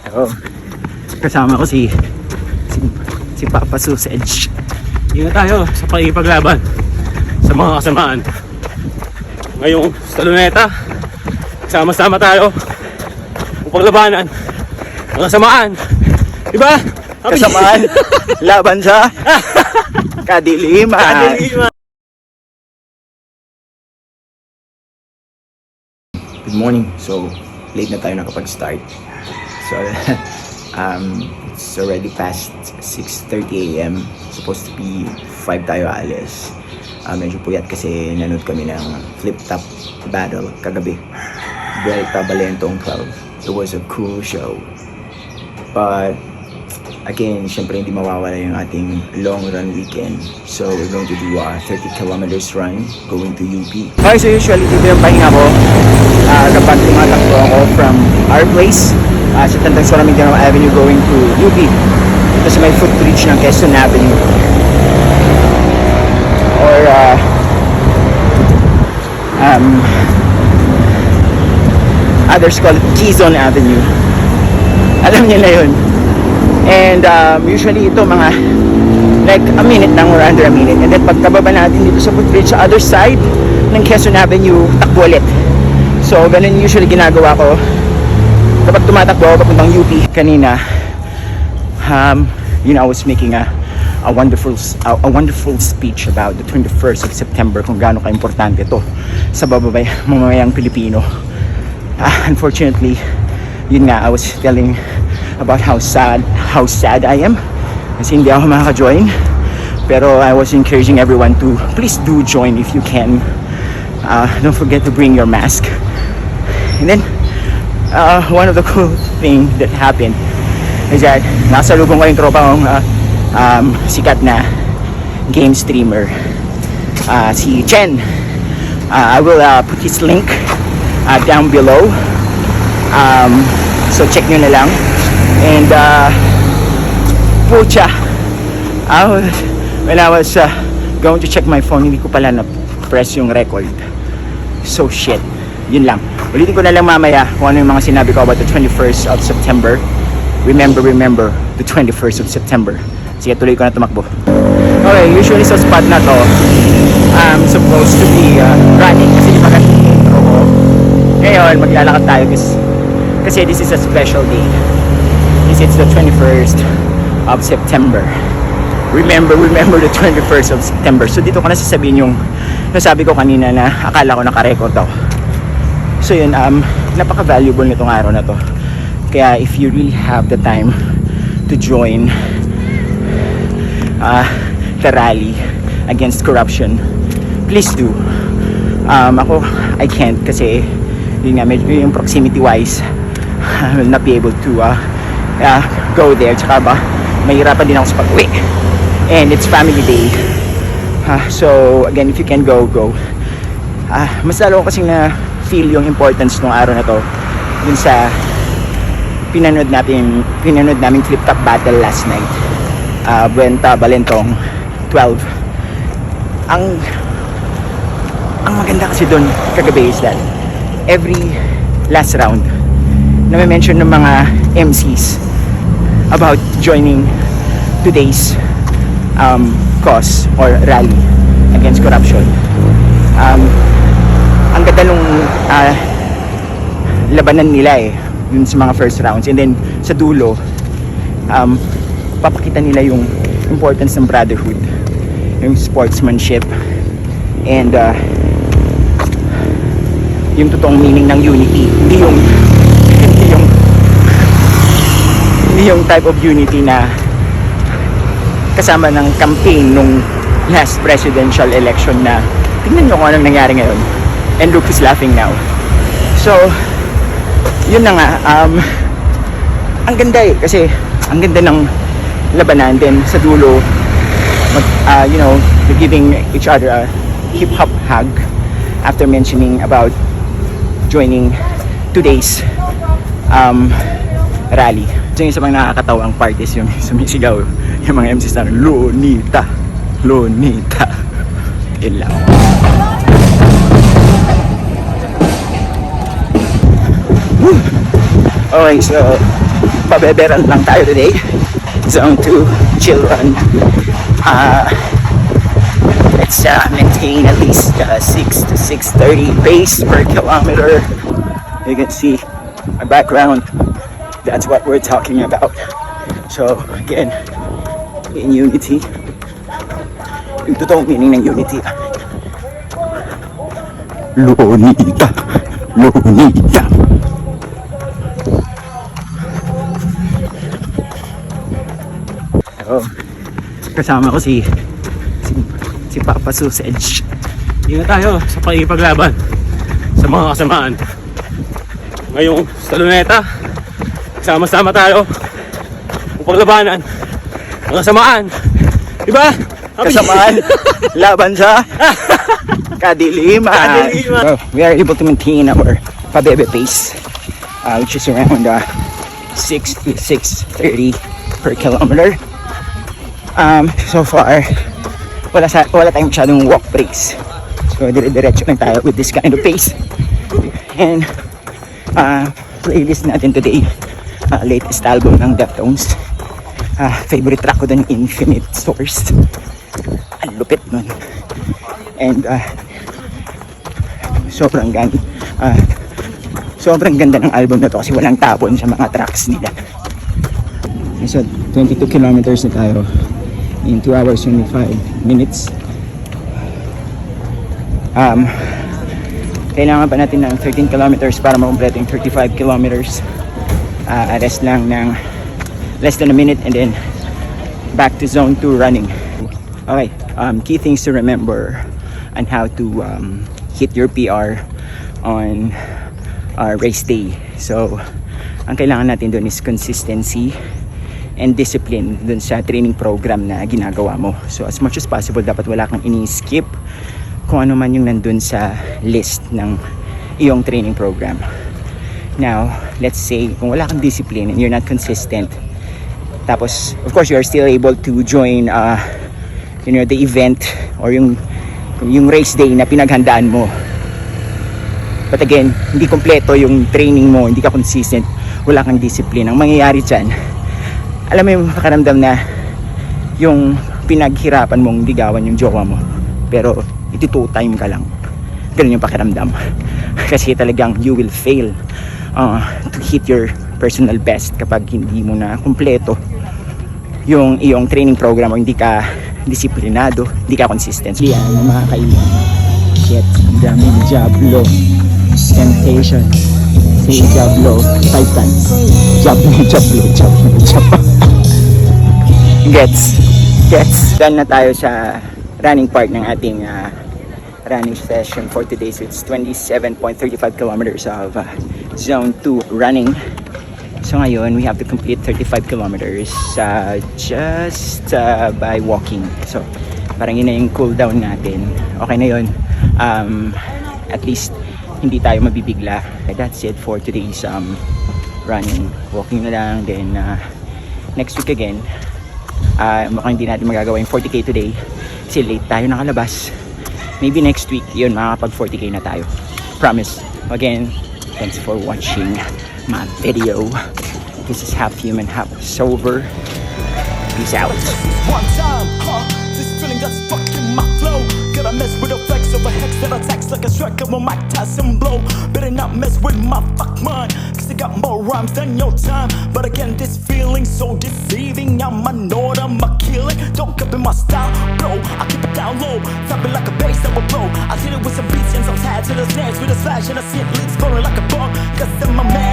So, kasama ko si Papa Sausage. Ingat tayo sa pakikipaglaban sa mga kasamaan. Ngayong sa Luneta, sama-sama tayo upaglabanan ang kasamaan. Diba? Kasamaan, laban sa kadiliman. Kadiliman. Good morning. So, late na tayo nakapag-start. So, it's already past 6:30 a.m. Supposed to be 5 tayo alis. Medyo puyat kasi nanood kami ng flip-top battle kagabi. Vuelta Balentong 12. It was a cool show. But, again, syempre hindi mawawala yung ating long run weekend. So, we're going to do a 30 kilometers run going to UP. Okay, so usually dito yung pahinga ko. Kapag tumatakbo ako from our place sa Tantansora Mindanao Avenue going to UP. Ito sa may footbridge ng Quezon Avenue. Or others call it Quezon Avenue. Alam niyo na yun. And usually ito mga like a minute lang or under a minute. And then pagkababa natin dito sa footbridge sa other side ng Quezon Avenue, takbo ulit. So ganun usually ginagawa ko kapag tumatakbo ako papuntang UP. Kanina I was making a wonderful speech about the 21st of September, kung gaano ka-importante ito sa mamamayang Pilipino. Unfortunately, yun nga, I was telling about how sad I am kasi hindi ako makaka-join, pero I was encouraging everyone to please do join if you can. Don't forget to bring your mask. And then one of the cool thing that happened is that nasalubong ko yung tropa kong sikat na game streamer, si Chen. I will put his link down below, so check nyo na lang. And pucha, when I was going to check my phone, hindi ko pala na-press yung record. So shit, yun lang. Ulitin ko na lang mamaya kung ano yung mga sinabi ko about the 21st of September. Remember the 21st of September. Sige, tuloy ko na tumakbo. Okay, usually sa spot na to, I'm supposed to be running kasi di ba kasi intro ko. Ngayon, maglalakad tayo kasi this is a special day. It's the 21st of September. Remember the 21st of September. So dito ko na sasabihin yung nasabi ko kanina na akala ko naka-record ako. So yun, napaka-valuable nitong araw na to. Kaya if you really have the time to join the rally against corruption, please do. Ako, I can't kasi yun nga, medyo yung proximity wise, I will not be able to go there. Tsaka ba, mahirapan din ako sa pag-uwi. And it's family day. So again, if you can go. Mas lalo ko kasing na feel yung importance ng araw na to dun sa pinanood naming flip-top battle last night, Vuelta Balentong 12. Ang maganda kasi dun kagabi is that every last round na may mention ng mga MCs about joining today's cause or rally against corruption. Ang ganda nung labanan nila yun sa mga first rounds, and then sa dulo papakita nila yung importance ng brotherhood, yung sportsmanship, and yung totoong meaning ng unity. Hindi yung type of unity na kasama ng campaign nung last presidential election na tingnan nyo kung anong nangyari ngayon. And Luke is laughing now. So, yun na nga. Ang ganda kasi ang ganda ng labanan. Then sa dulo, they're giving each other a hip-hop hug after mentioning about joining today's rally. So yung sa mga nakakatawang parties, yung sumisigaw, yung mga MCs na Lunita. Yun lang. Okay, so pabeberan lang tayo today. Zone 2, chill run. Let's maintain at least 6 to 6:30 pace per kilometer. You can see my background. That's what we're talking about. So again, in unity. Yung totoong meaning ng unity. Lunita. Lunita. So, kasama ko si Papa Sausage. Hindi na tayo sa pakikipaglaban sa mga kasamaan. Ngayong sa luneta, sama-sama tayo upang labanan ang kasamaan. Diba? Kasamaan, laban sa kadiliman. Kadiliman. So, we are able to maintain our pabebe pace, which is around 6 to 6:30 per kilometer. So far, wala tayong masyadong walk breaks. So, dire-diretso lang tayo with this kind of pace. And, playlist natin today, latest album ng Deftones. Favorite track ko dun, Infinite Source. Ang lupit nun. And, sobrang ganda ng album na to kasi walang tapon sa mga tracks nila. So, 22 kilometers na tayo in 2 hours 25 minutes. Kailangan pa natin ng 13 kilometers para makumpleto yung 35 kilometers. Rest lang ng less than a minute and then back to zone 2 running. Okay, key things to remember on how to hit your PR on race day. So, ang kailangan natin doon is consistency and discipline dun sa training program na ginagawa mo. So as much as possible, dapat wala kang ini-skip kung ano man yung nandun sa list ng iyong training program. Now, let's say kung wala kang discipline and you're not consistent, tapos of course you're still able to join the event or yung race day na pinaghandaan mo. But again, hindi kompleto yung training mo, hindi ka consistent, wala kang discipline. Ang mangyayari dyan, alam mo yung makaramdam na yung pinaghirapan mong ligawan yung jowa mo, pero iti 2 time ka lang. Ganun yung pakiramdam. Kasi talagang you will fail to hit your personal best kapag hindi mo na kumpleto yung iyong training program o hindi ka disiplinado, hindi ka consistent. Yan, mga kaibigan. Shit, ang daming Diablo. Temptation. Say Diablo 5 times. Diablo. Gets. Done na tayo sa running part ng ating running session for today. So it's 27.35 kilometers of zone 2 running. So ngayon, we have to complete 35 kilometers just by walking. So parang yun na yung cool down natin. Okay na yun. At least hindi tayo mabibigla. That's it for today's running. Walking na lang. Then next week again, mukhang hindi natin magagawa yung 40k today kasi late tayo nakalabas. Maybe next week yun, makakapag 40k na tayo. Promise. Again, thanks for watching my video. This is half human, half sober. Peace out. One time, this feeling that's fucking my flow. Gotta mess with the flex of a hex that attacks like a striker with Mike Tyson blow. Better not mess with my fuck mind, cause I got more rhymes than your time. But again, this feeling so deceiving. I'm a nord, I'm a killing. Don't copy my style, bro. I keep it down low, flap it like a bass that will blow. I hit it with some beats and some tats to the snares with a slash and a sit leaks falling like a bug. Cause I'm a man.